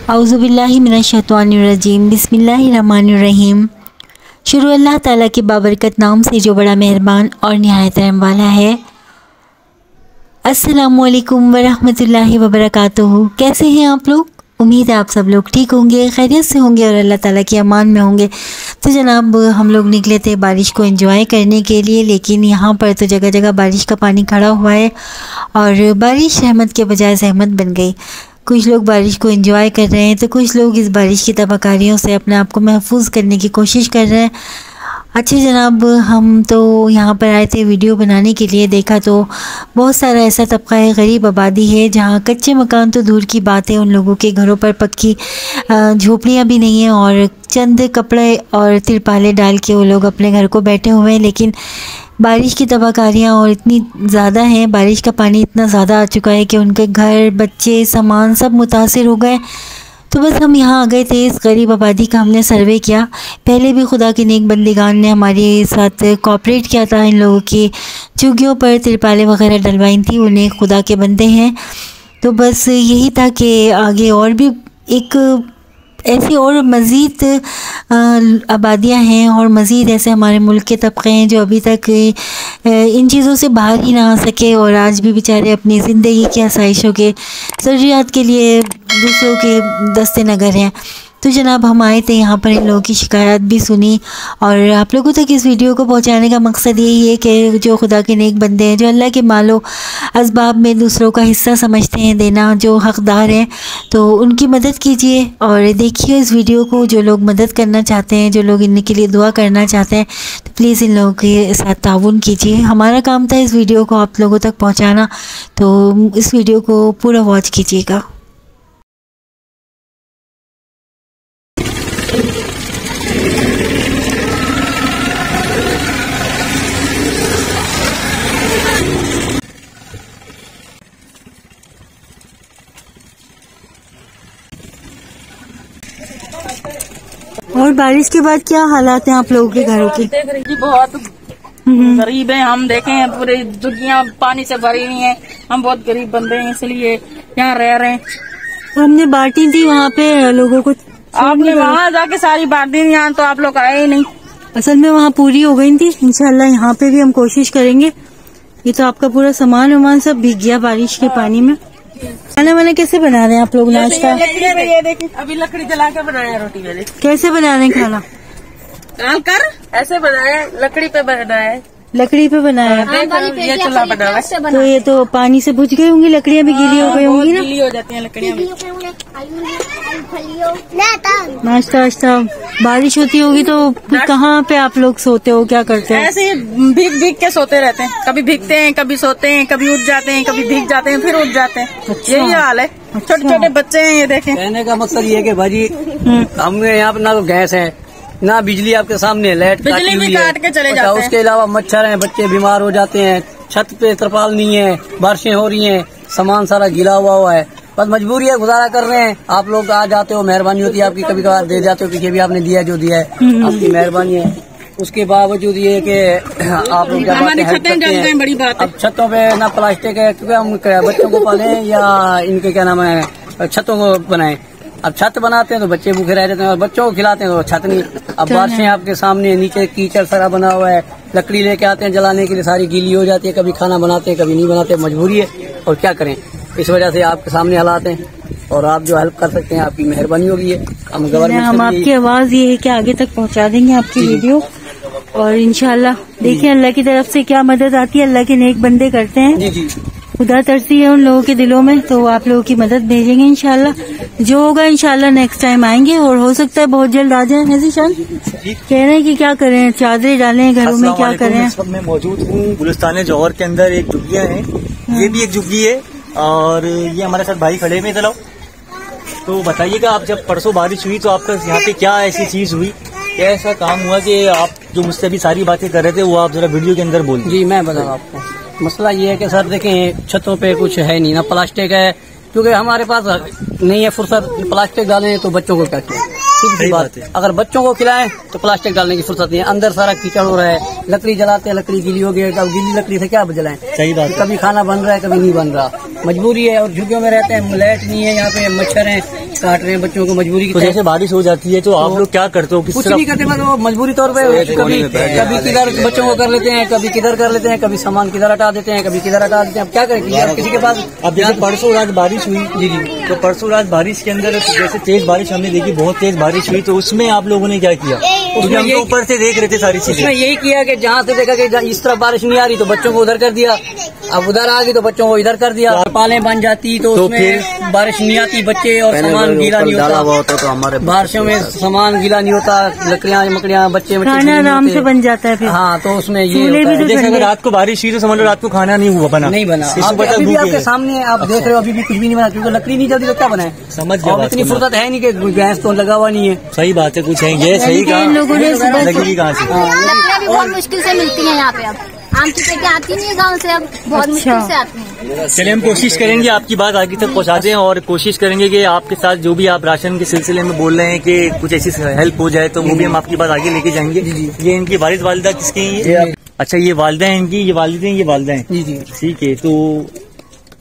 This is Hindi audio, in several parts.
औज़ुबिल्लाहि मिनश्शैतानिर्रजीम बिस्मिल्लाहिर्रहमानिर्रहीम। शुरू अल्लाह ताला के बाबरकत नाम से जो बड़ा मेहरबान और निहायत रहम वाला है। अस्सलामुअलैकुम वरहमतुल्लाहि वबरकातुहू। कैसे हैं आप लोग? उम्मीद है आप सब लोग ठीक होंगे, खैरियत से होंगे और अल्लाह ताला की अमान में होंगे। तो जनाब हम लोग निकले थे बारिश को एंजॉय करने के लिए, लेकिन यहाँ पर तो जगह जगह बारिश का पानी खड़ा हुआ है और बारिश रहमत के बजाय ज़हमत बन गई। कुछ लोग बारिश को एंजॉय कर रहे हैं तो कुछ लोग इस बारिश की तबाकारियों से अपने आप को महफूज करने की कोशिश कर रहे हैं। अच्छा जनाब, हम तो यहाँ पर आए थे वीडियो बनाने के लिए। देखा तो बहुत सारा ऐसा तबका है, गरीब आबादी है, जहाँ कच्चे मकान तो दूर की बात है, उन लोगों के घरों पर पक्की झोपड़ियाँ भी नहीं हैं और चंद कपड़े और तिरपाले डाल के वो लोग अपने घर को बैठे हुए हैं। लेकिन बारिश की तबाहकारियाँ और इतनी ज़्यादा हैं, बारिश का पानी इतना ज़्यादा आ चुका है कि उनके घर, बच्चे, सामान सब मुतासिर हो गए। तो बस हम यहाँ आ गए थे, इस गरीब आबादी का हमने सर्वे किया। पहले भी खुदा के नेक बंदगान ने हमारे साथ कोऑपरेट किया था, इन लोगों की झुग्गियों पर तिरपालें वगैरह डलवाई थी, उन्हें खुदा के बंदे हैं। तो बस यही था कि आगे और भी एक ऐसी और मज़ीद आबादियाँ हैं और मज़ीद ऐसे हमारे मुल्क के तबक़े हैं जो अभी तक इन चीज़ों से बाहर ही ना आ सके और आज भी बेचारे अपनी ज़िंदगी की आसाइशों के ज़रूरियात के लिए दूसरों के दस्ते नगर हैं। तो जनाब हम आए थे यहाँ पर, इन लोगों की शिकायत भी सुनी और आप लोगों तक इस वीडियो को पहुँचाने का मकसद यही है कि जो खुदा के नेक बंदे हैं, जो अल्लाह के मालो असबाब में दूसरों का हिस्सा समझते हैं देना, जो हक़दार हैं, तो उनकी मदद कीजिए और देखिए इस वीडियो को। जो लोग मदद करना चाहते हैं, जो लोग इनके लिए दुआ करना चाहते हैं, तो प्लीज़ इन लोगों के साथ ताउन कीजिए। हमारा काम था इस वीडियो को आप लोगों तक पहुँचाना, तो इस वीडियो को पूरा वॉच कीजिएगा। और बारिश के बाद क्या हालात हैं आप लोगों के घरों के? जी बहुत गरीब हैं हम, देखें पूरी झुग्गियाँ पानी से भरी हुई हैं। हम बहुत गरीब बंदे हैं, इसलिए यहाँ रह रहे हैं। तो हमने बांटी थी वहाँ पे लोगों को, आपने वहाँ जाके सारी बांट दी, यहाँ तो आप लोग आए ही नहीं। असल में वहाँ पूरी हो गई थी, इंशाल्लाह यहाँ पे भी हम कोशिश करेंगे। ये तो आपका पूरा सामान वामान सब भीग गया बारिश के पानी में। खाना वाना कैसे बना रहे हैं आप लोग? नाश्ता ये देखिए, अभी लकड़ी जला के बनाया रोटी मैंने। कैसे बना रहे हैं खाना? डाल कर ऐसे बनाया, लकड़ी पे बनाया। लकड़ी पे बनाया ये चूल्हा बना हुआ है। तो ये तो पानी से बुझ गई होंगी, लकड़ियाँ भी गीली हो गई होंगी ना? गीली हो जाती हैं लकड़ियाँ भी। नाश्ता वाश्ता बारिश होती होगी तो कहाँ पे आप लोग सोते हो, क्या करते हैं? ऐसे ही भीग भीग के सोते रहते हैं, कभी भीगते हैं, कभी सोते हैं, कभी उठ जाते हैं, कभी भीग जाते हैं, फिर उठ जाते हैं। अच्छा। यही हाल है। छोटे छोटे बच्चे हैं, ये देखें। कहने का मकसद ये है कि भाजी हमने यहाँ पर ना तो गैस है ना बिजली, आपके सामने लाइट बिजली भी काट के चले जाते हैं। उसके अलावा मच्छर हैं, बच्चे बीमार हो जाते हैं, छत पे तरपाल नहीं है, बारिशें हो रही हैं, सामान सारा गीला हुआ है। बस मजबूरी है, गुजारा कर रहे हैं। आप लोग आ जाते हो, मेहरबानी होती है आपकी, कभी कभार दे जाते हो, पीछे भी आपने दिया जो दिया है आपकी मेहरबानी है। उसके बावजूद ये कि आप लोग हमारी छतें जल गई, बड़ी बात है। अब छतों पे ना प्लास्टिक है, क्योंकि हम बच्चों को पालें या इनके क्या नाम है छतों को बनाएं। अब छत बनाते हैं तो बच्चे भूखे रह जाते हैं और बच्चों को खिलाते हैं तो छत नहीं। अब बारिशें आपके सामने, नीचे कीचड़ सारा बना हुआ है, लकड़ी लेके आते हैं जलाने के लिए, सारी गीली हो जाती है। कभी खाना बनाते हैं, कभी नहीं बनाते, मजबूरी है और क्या करें। इस वजह से आपके सामने हालात हैं और आप जो हेल्प कर सकते हैं आपकी मेहरबानी होगी। हम गवर्नमेंट, हम आपकी आवाज ये है कि आगे तक पहुंचा देंगे आपकी वीडियो और इंशाल्लाह देखिए अल्लाह की तरफ से क्या मदद आती है। अल्लाह के नेक बंदे करते हैं। जी जी, खुदा तरसी है उन लोगों के दिलों में, तो आप लोगों की मदद भेजेंगे इंशाल्लाह। जो होगा इंशाल्लाह नेक्स्ट टाइम आएंगे और हो सकता है बहुत जल्द आ जाए। नजीशान कह रहे हैं कि क्या करें, चादरें डालें घरों में, क्या करें? इस वक्त मैं मौजूद हूँ गुलिस्तान जौहर के अंदर, एक झुग्गियाँ हैं, ये भी एक झुग्गी है और ये हमारे साथ भाई खड़े में। तो बताइएगा, आप जब परसों बारिश हुई तो आपका यहाँ पे क्या ऐसी चीज हुई क्या ऐसा काम हुआ कि आप जो मुझसे अभी सारी बातें कर रहे थे वो आप जरा वीडियो के अंदर बोलिए। जी मैं बताऊँ आपको, मसला ये है कि सर देखें छतों पे कुछ है नहीं, ना प्लास्टिक है, क्योंकि हमारे पास नहीं है फुर्सत। प्लास्टिक डालें तो बच्चों को क्या खिलाएं, सीधी बात है। अगर बच्चों को खिलाएं तो प्लास्टिक डालने की फुर्सत नहीं है। अंदर सारा कीचड़ हो रहा है, लकड़ी जलाते हैं, लकड़ी गीली हो गई, अब गीली लकड़ी से क्या जलाएं। सही बात है। कभी खाना बन रहा है, कभी नहीं बन रहा, मजबूरी है। और झुग्गियों में रहते हैं, लाइट नहीं है, यहाँ पे मच्छर हैं, काट रहे हैं बच्चों को, मजबूरी की। तो जैसे बारिश हो जाती है तो आप लोग क्या करते हो? कुछ नहीं करते, बस वो मजबूरी तौर पे कभी किधर बच्चों को कर लेते हैं, कभी किधर कर लेते हैं, कभी सामान किधर हटा देते हैं, कभी किधर हटा देते हैं। अब क्या करें, किसी के पास। अब जैसे परसों रात बारिश हुई, जी, तो परसों रात बारिश के अंदर जैसे तेज बारिश हमने देखी, बहुत तेज बारिश हुई, तो उसमें आप लोगों ने क्या किया? उसमें हम ऊपर से देख रहे थे सारी चीजें। उसमें यही किया कि जहाँ से देखा कि इस तरफ बारिश नहीं आ रही तो बच्चों को उधर कर दिया, अब उधर आ गई तो बच्चों को इधर कर दिया। पाले बन जाती तो उसमें बारिश नहीं आती, बच्चे और सामान गीला नहीं होता, तो हमारे बारिशों में सामान गीला नहीं होता, लकड़ियाँ मकड़ियाँ बच्चे खाना आराम से बन जाता है फिर। हाँ, तो उसमें ये होता है। जैसे अगर रात को बारिश हुई तो समझ लो रात को खाना नहीं हुआ, बना नहीं बना। अभी भी आपके सामने आप देख रहे हो, अभी भी कुछ भी नहीं बना, क्योंकि लकड़ी नहीं जल्दी तो क्या बनाए। समझ गया। इतनी फुर्सत है नहीं कि गैस तो लगा हुआ नहीं है। सही बात है, कुछ है ये सही कहा। लोगों ने लगेगी कहाँ से? लकड़ियाँ भी बहुत मुश्किल से मिलती हैं यहाँ पे। अब आम की पेटी आती नहीं है गाँव से, अब बहुत मुश्किल से आती है। चलिए हम कोशिश करेंगे आपकी बात आगे तक पहुँचा दें और कोशिश करेंगे कि आपके साथ जो भी आप राशन के सिलसिले में बोल रहे हैं कि कुछ ऐसी हेल्प हो जाए तो वो भी हम आपकी बात आगे लेके जाएंगे। ये इनकी वालिद वालिदा किसकी हैं? अच्छा, ये वालिदा है इनकी, ये वालिद हैं, ये वालिदा हैं। जी जी, ठीक है। तो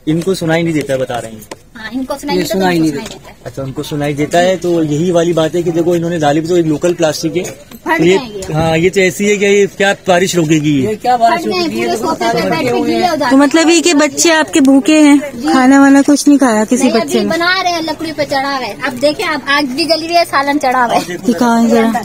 इनको सुनाई नहीं देता बता रहे हैं? हाँ, इनको सुनाई देता, सुनाई नहीं देता। अच्छा, उनको सुनाई देता है। तो यही वाली बात है कि देखो इन्होंने डाली भी तो एक लोकल प्लास्टिक है, तो ये हाँ ये तो ऐसी है कि ये क्या बारिश रोकेगी ये क्या बारिश फट गए, पूरे सोफे पे बैठ के गीले हो जाते तो मतलब ये कि बच्चे आपके भूखे हैं, खाना वाना कुछ नहीं खाया किसी हैं। बच्चे अभी ने? बना रहे हैं, लकड़ी पे चढ़ा रहे हैं। अब देखें, अब आग भी जली रही है, सालन चढ़ा हुआ है। दिखाओ जरा।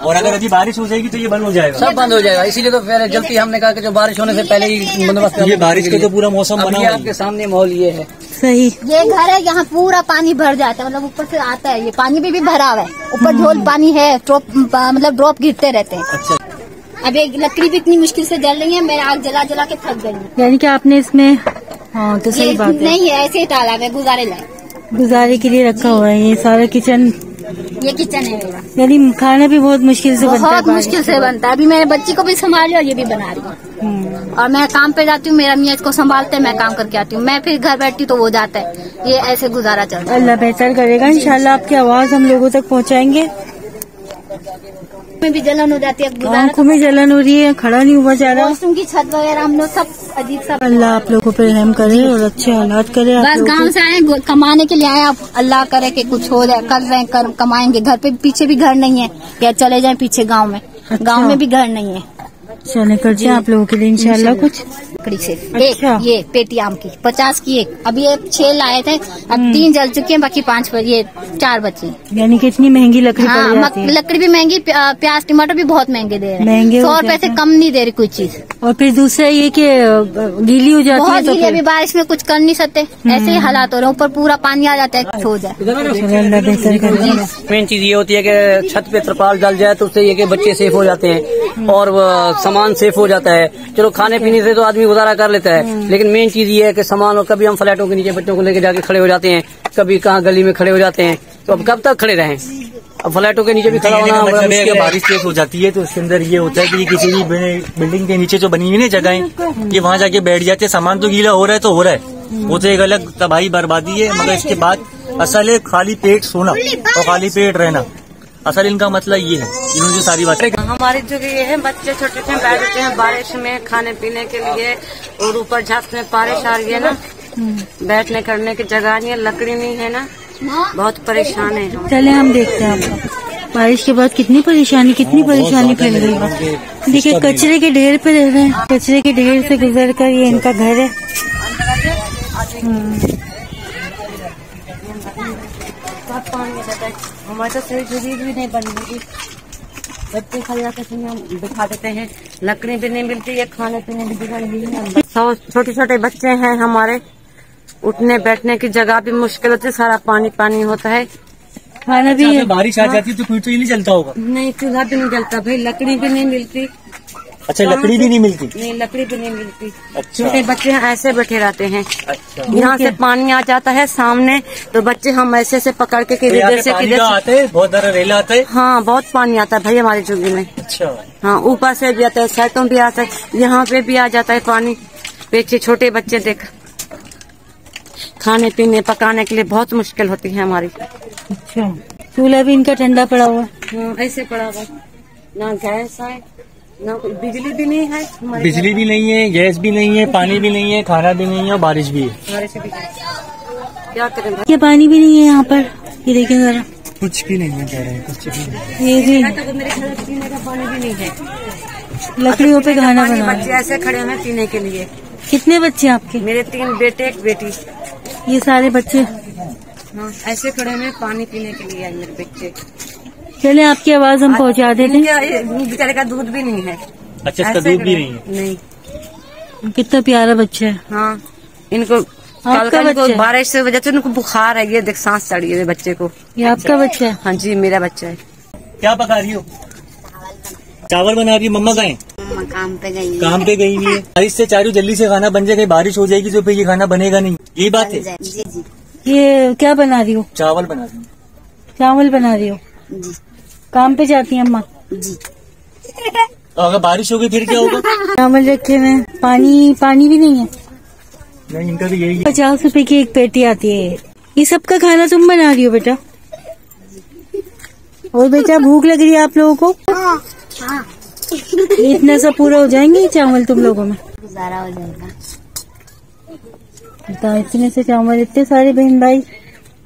और अगर अभी बारिश हो जाएगी तो ये बंद हो जाएगा, सब बंद हो जाएगा। इसीलिए तो फिर जल्दी हमने कहा कि जो बारिश होने से पहले ही बंदोबस्त ये बारिश का तो पूरा मौसम बना हुआ है। आपके सामने माहौल ये है। सही। ये घर है, यहाँ पूरा पानी भर जाता है, मतलब ऊपर से आता है, ये पानी भी भरा हुआ है, ऊपर झोल पानी है, मतलब ड्रॉप गिरते रहते हैं। अच्छा, अब एक लकड़ी भी इतनी मुश्किल से जल रही है, मैं आग जला जला के थक गई हूँ। यानी कि आपने इसमें, हाँ तो सही बात है, नहीं है, ऐसे ही डाला है, गुजारे लाए। गुजारे के लिए रखा हुआ है ये सारा किचन। ये किचन है मेरा, यानी खाना भी बहुत मुश्किल से बनता है। बहुत मुश्किल से बनता है। अभी मैं बच्ची को भी संभाल रही हूँ और ये भी बना रही हूँ। और मैं काम पे जाती हूँ, मेरा मियाँ इसको संभालते हैं, मैं काम करके आती हूँ, मैं फिर घर बैठती हूँ तो वो जाता है। ये ऐसे गुजारा चलता है। अल्लाह बेहतर करेगा, इंशाल्लाह आपकी आवाज हम लोगों तक पहुँचाएंगे। में भी जलन हो जाती है, आंखों में जलन हो रही है, खड़ा नहीं हुआ जा रहा। वॉशरूम की छत वगैरह हम लोग सब अजीब सा। अल्लाह आप लोगों पर रहम करे और अच्छे हालात करे। आप बस लोगों गांव से आए, कमाने के लिए आए, अब अल्लाह करे कि कुछ हो जाए, कर रहे हैं, कमाएंगे। घर पे पीछे भी घर नहीं है, या चले जाएं पीछे गांव में। अच्छा। गांव में भी घर नहीं है। चले करते हैं आप लोगों के लिए इंशाल्लाह कुछ। लकड़ी से अच्छा। एक ये पेटी आम की 50 की एक, अभी ये 6 लाए थे, अब 3 जल चुके हैं, बाकी 5 ये 4 बचे। यानी कि इतनी महंगी लकड़ी पड़ हाँ, जाती है। लकड़ी भी महंगी, प्याज टमाटर भी बहुत महंगे दे रहे हैं, महंगे 100 हो रुपए जाते से हैं। कम नहीं दे रही कोई चीज। और फिर दूसरा ये कि गीली हो जाती है बहुत तो गीली, अभी बारिश में कुछ कर नहीं सकते, ऐसे ही हालात हो रहे हैं। ऊपर पूरा पानी आ जाता है, कुछ हो जाए। अल्लाह बेहतर करेगा। मेन चीज ये होती है कि छत पे तिरपाल डाल जाए तो उससे ये कि बच्चे सेफ हो जाते हैं और सामान सेफ हो जाता है। चलो खाने पीने से तो आदमी गुजारा कर लेता है, लेकिन मेन चीज ये है कि सामान, और कभी हम फ्लैटों के नीचे बच्चों को लेके जाके खड़े हो जाते हैं, कभी कहाँ गली में खड़े हो जाते हैं, तो अब कब तक खड़े रहें। अब फ्लैटों के नीचे भी खड़ा होना बड़ा मतलब मुश्किल है। बारिश तेज हो जाती है तो उसके अंदर ये होता है कि किसी भी बिल्डिंग के नीचे जो बनी हुई है जगह, ये वहाँ जाके बैठ जाते हैं। सामान तो गीला हो रहा है तो हो रहा है, वो तो एक अलग तबाही बर्बादी है, मगर इसके बाद असल है खाली पेट सोना और खाली पेट रहना। असल इनका मतलब ये है, इन्होंने जो सारी बातें। हमारे जो ये है, बच्चे छोटे छोटे बैठते हैं बारिश में खाने पीने के लिए, और ऊपर छत में बारिश आ रही है ना, बैठने करने की जगह नहीं है, लकड़ी नहीं है ना, बहुत परेशान है हम। चले हम देखते हैं आपको। बारिश के बाद कितनी परेशानी फैल गई है। देखिए कचरे के ढेर पे रह रहे हैं, कचरे के ढेर से गुजर कर ये इनका घर है। हमारे तो सिर झुरी भी नहीं बन रही, बच्चे खा के हम दिखा देते हैं, लकड़ी भी नहीं मिलती है, खाने पीने की जगह नहीं है। छोटे छोटे बच्चे हैं हमारे, उठने बैठने की जगह भी मुश्किल होती है, सारा पानी पानी होता है। खाना भी बारिश आ जाती है तो फिर तो ये नहीं चलता होगा। नहीं, चूल्हा भी नहीं जलता भाई, लकड़ी भी नहीं मिलती। अच्छा, लकड़ी भी नहीं मिलती? नहीं, लकड़ी भी नहीं मिलती। अच्छा। छोटे बच्चे ऐसे बैठे रहते हैं। अच्छा। यहाँ से पानी आ जाता है सामने, तो बच्चे हम ऐसे पकड़ के किधर से किधर आते हैं, बहुत सारा रेला आता है। हाँ, बहुत पानी आता है भाई हमारी झुग्गी में। अच्छा। हाँ, ऊपर से भी आता है, साइडों भी आता है, यहाँ पे भी आ जाता है पानी। पीछे छोटे बच्चे देख, खाने पीने पकाने के लिए बहुत मुश्किल होती है हमारी। अच्छा, चूल्हा भी इनका ठंडा पड़ा हुआ है। ऐसे पड़ा हुआ, ना गैस है, ना बिजली भी नहीं है हमारे बिजली भी नहीं है, गैस भी नहीं है, पानी भी नहीं है, खाना भी नहीं है और बारिश भी है। बारिश भी। क्या करें भाई? ये पानी भी नहीं है यहाँ पर, ये देखें जरा। कुछ भी नहीं है, कह रहे हैं कुछ भी नहीं। ये भी तो मेरे घर में पीने का पानी भी नहीं है। लकड़ियों पे खाना पानी बना बच्चे रहे हैं। ऐसे खड़े हैं पीने के लिए। कितने बच्चे हैं आपके? मेरे 3 बेटे 1 बेटी। ये सारे बच्चे? हाँ, ऐसे खड़े हैं पानी पीने के लिए मेरे बच्चे। चले आपकी आवाज हम पहुँचा देते हैं। बेचारे का दूध भी नहीं है। अच्छा, इसका ऐसे दूध भी खड़े नहीं है? नहीं। कितना प्यारा बच्चा है। हाँ, इनको आपका इनको बच्चा है? बारिश से वजह से इनको बुखार है, ये देख सांस चढ़ी है बच्चे को। ये आपका बच्चा है? हाँ जी, मेरा बच्चा है। क्या पका रही हो? चावल बना रही है। मम्मा कहाँ है? काम पे गई काम पे गई हुई है। बारिश से चारों जल्दी से खाना बन जाएगा, बारिश हो जाएगी तो फिर ये खाना बनेगा नहीं, यही बात है। जी जी ये क्या बना रही हो? चावल बना रही हूँ। चावल बना रही हो? जी काम पे जाती हैं अम्मा? जी। तो अगर बारिश होगी फिर क्या होगा? चावल रखे हुए हैं, पानी भी नहीं है। नहीं, इनका भी यही है। 50 रुपए की एक पेटी आती है। ये सबका खाना तुम बना रही हो बेटा? और बेटा भूख लग रही है आप लोगों को? हाँ, इतना सा पूरा हो जाएंगे चावल तुम लोगों में? गुजारा हो जाएगा। इतने से चावल, इतने सारे बहन भाई।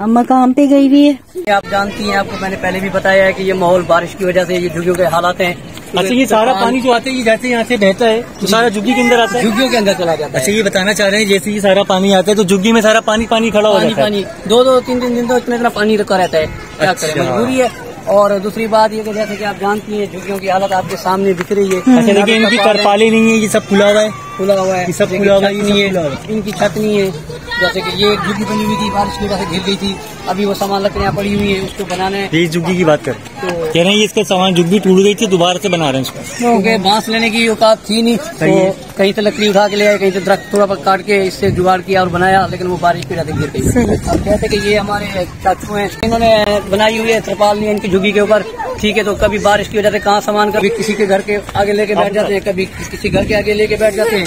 अम्मा काम पे गई हुई है। आप जानती हैं, आपको मैंने पहले भी बताया है कि ये माहौल बारिश की वजह से ये झुग्गियों के हालात हैं। अच्छा, ये सारा पानी जो आता है, ये जैसे यहाँ से बहता है तो सारा झुग्गी के अंदर आता है? झुग्गियों के अंदर चला जाता है। अच्छा, ये बताना चाह रहे हैं जैसे ये सारा पानी आता है तो झुग्गी में सारा पानी खड़ा हो जाता है? पानी 2-3 दिन तो इतना पानी रुका रहता है। क्या करें, मजबूरी है। और दूसरी बात ये कि जैसे कि आप जानती हैं झुग्गियों की हालत आपके सामने दिख रही है। अच्छा, देखिए इनकी तरपालें नहीं है, ये सब खुला हुआ है। खुला हुआ है, ये सब खुला हुआ है, ये सब नहीं खुला हुआ है, इनकी छत नहीं है। जैसे कि ये झुग्गी बनी हुई थी, बारिश की वजह से गिर गई थी। अभी वो सामान लकड़ियाँ पड़ी हुई है, उसको बनाने ये झुग्गी की बात कर तो कह रहे हैं ये इसका सामान झुग्गी टूट गई थी, दोबारा से बना रहे हैं इसको। क्योंकि बांस लेने की औकात थी नहीं, तो कहीं से लकड़ी उठा के ले आए, कहीं से दरख्त थोड़ा काट के इससे जुगाड़ किया और बनाया, लेकिन वो बारिश की वजह से गिर गई। अब कहते कि ये हमारे चाचू हैं, इन्होंने बनाई हुई है त्रिपाल नहीं इनकी झुग्गी के ऊपर। ठीक है, तो कभी बारिश की वजह से कहाँ सामान कभी किसी के घर के आगे लेके बैठ जाते हैं, कभी किसी घर के आगे लेके बैठ जाते हैं।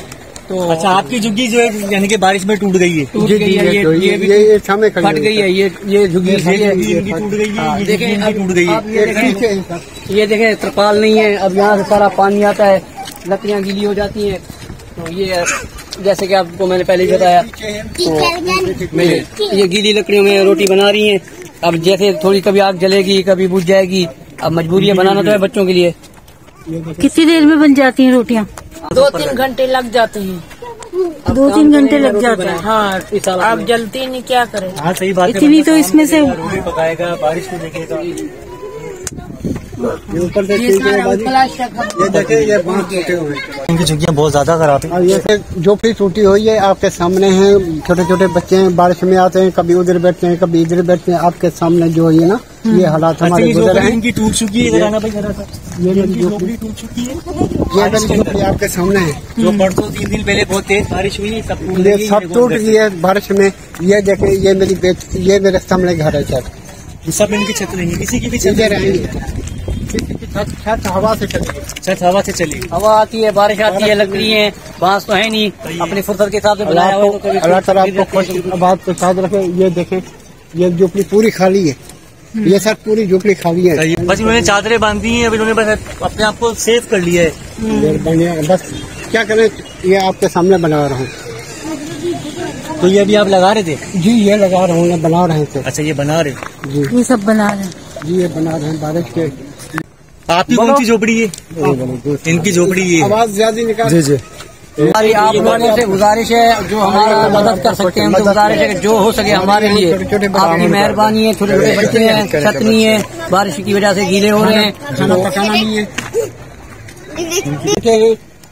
तो अच्छा, आपकी झुग्गी जो है यानी कि बारिश में टूट गई है? टूट गई है, ये भी फट गई है। ये झुग्गी सही है, इनकी टूट गई है, हाँ, ये देखें झुग्गी अब टूट गई है। आप ये देखें त्रिपाल नहीं है। अब यहाँ से सारा पानी आता है, लकड़ियाँ गीली हो जाती हैं। तो ये जैसे कि आपको मैंने पहले ही बताया, तो ये गीली लकड़ियों में रोटी बना रही हैं। अब जैसे थोड़ी कभी आग जलेगी, कभी बुझ जाएगी। अब मजबूरी है, बनाना तो है बच्चों के लिए। कितनी देर में बन जाती हैं रोटियाँ? 2-3 घंटे लग जाते हैं। 2-3 घंटे लग जाते हैं। हाँ, आप जलती नहीं, क्या करें। हाँ, सही बात है। इतनी तो इसमें से रोटी पकाएगा, बारिश को देखेगा। ऊपर से ये देखिए, ये बांस टूटे हुए हैं। इनकी झुग्गियाँ बहुत ज्यादा खराब है। और ये झोपड़ी टूटी हुई है, आपके सामने है। छोटे छोटे बच्चे हैं, बारिश में आते हैं, कभी उधर बैठते हैं, कभी इधर बैठते हैं। आपके सामने जो है ना, ये हालात हमारे गुजर हैं। इनकी टूट चुकी है, जरा भाई जरा सा। ये मेरी इनकी झोपड़ी टूट चुकी है। ये मेरी झोपड़ी आपके सामने है। जो परसों 3 दिन पहले बहुत तेज बारिश हुई, सब टूट ये गई, सब टूट गई है बारिश में। ये देखे, ये मेरी ये मेरे सामने घर है सर। ये सब इनकी छत नहीं है, किसी की भी छत इधर नहीं है। आएंगे, छत हवा से चलेगी। छत हवा से चली। हवा आती है, बारिश आती है, लकड़ी है, बांस तो है नहीं। अपनी फुर्सत के हिसाब से बनाया हुआ है, तो कभी अल्लाह ताला आपको खुश बात को साथ रखे। ये देखें, ये झोपड़ी पूरी खाली है। ये सर पूरी झोपड़ी खाली है। बस इन्होंने चादरें बांधी हैं, अब इन्होंने बस अपने आप को सेफ कर लिया है। बस क्या करें, ये आपके सामने बना रहा हूँ। तो ये अभी आप लगा रहे थे? जी, ये लगा रहा हूँ, बना रहे थे। अच्छा, ये बना रहे? जी, ये सब बना रहे हैं। जी, ये बना रहे हैं बारिश के। आपकी कौन सी झोपड़ी है? इनकी झोपड़ी है। आवाज ज्यादा निकाल। जी जी। हमारी आप लोगों से गुजारिश है, जो हमारा मदद कर सकते हैं, हमसे गुजारिश है कि जो हो सके हमारे लिए आपकी मेहरबानी है। छोटे छोटे बच्चे हैं, छत नहीं है, बारिश की वजह से गीले हो रहे हैं, खाना पकाना नहीं है।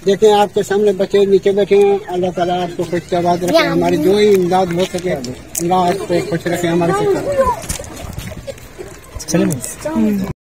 देखें, आपके सामने बच्चे नीचे बैठे हैं। अल्लाह ताला आपको खुश आबाद रखे, हमारी जो ही इमदाद हो सके अल्लाह आपको खुश रखे हमारे साथ। चलिए।